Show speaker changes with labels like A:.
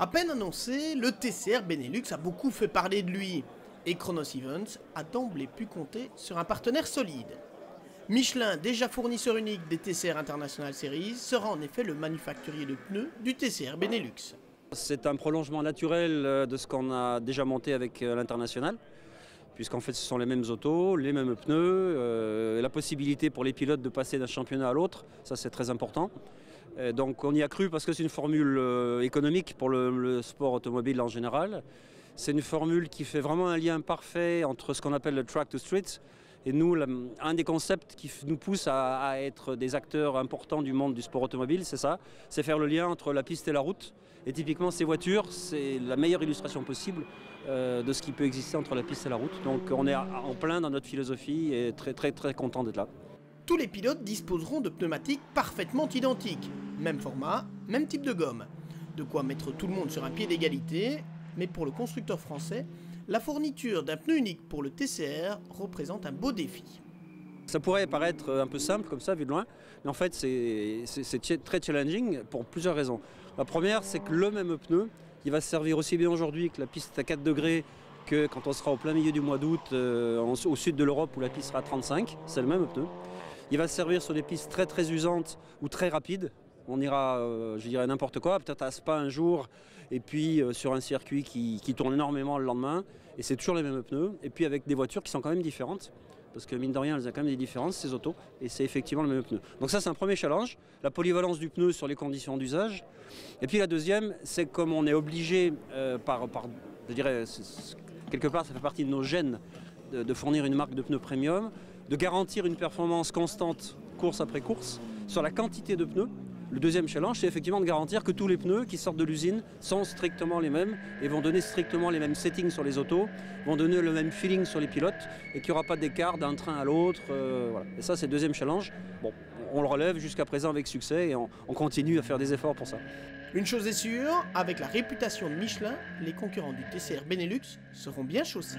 A: À peine annoncé, le TCR Benelux a beaucoup fait parler de lui. Et Chronos Events a d'emblée pu compter sur un partenaire solide. Michelin, déjà fournisseur unique des TCR International Series, sera en effet le manufacturier de pneus du TCR Benelux.
B: C'est un prolongement naturel de ce qu'on a déjà monté avec l'international, puisqu'en fait ce sont les mêmes autos, les mêmes pneus, la possibilité pour les pilotes de passer d'un championnat à l'autre, ça c'est très important. Donc on y a cru parce que c'est une formule économique pour le sport automobile en général. C'est une formule qui fait vraiment un lien parfait entre ce qu'on appelle le track to street. Et nous, un des concepts qui nous pousse à être des acteurs importants du monde du sport automobile, c'est ça, c'est faire le lien entre la piste et la route. Et typiquement, ces voitures, c'est la meilleure illustration possible de ce qui peut exister entre la piste et la route. Donc on est en plein dans notre philosophie et très content d'être là.
A: Tous les pilotes disposeront de pneumatiques parfaitement identiques. Même format, même type de gomme. De quoi mettre tout le monde sur un pied d'égalité, mais pour le constructeur français, la fourniture d'un pneu unique pour le TCR représente un beau défi.
B: Ça pourrait paraître un peu simple comme ça vu de loin, mais en fait c'est très challenging pour plusieurs raisons. La première, c'est que le même pneu, il va se servir aussi bien aujourd'hui que la piste est à 4 degrés que quand on sera au plein milieu du mois d'août au sud de l'Europe où la piste sera à 35, c'est le même pneu. Il va se servir sur des pistes très usantes ou très rapides. On ira, je dirais, n'importe quoi, peut-être à Spa un jour, et puis sur un circuit qui tourne énormément le lendemain, et c'est toujours les mêmes pneus, et puis avec des voitures qui sont quand même différentes, parce que mine de rien, elles ont quand même des différences, ces autos, et c'est effectivement le même pneu. Donc ça, c'est un premier challenge, la polyvalence du pneu sur les conditions d'usage. Et puis la deuxième, c'est comme on est obligé, je dirais, quelque part, ça fait partie de nos gènes, de fournir une marque de pneus premium, de garantir une performance constante, course après course, sur la quantité de pneus. Le deuxième challenge, c'est effectivement de garantir que tous les pneus qui sortent de l'usine sont strictement les mêmes et vont donner strictement les mêmes settings sur les autos, vont donner le même feeling sur les pilotes et qu'il n'y aura pas d'écart d'un train à l'autre. Voilà. Et ça, c'est le deuxième challenge. Bon, on le relève jusqu'à présent avec succès et on continue à faire des efforts pour ça.
A: Une chose est sûre, avec la réputation de Michelin, les concurrents du TCR Benelux seront bien chaussés.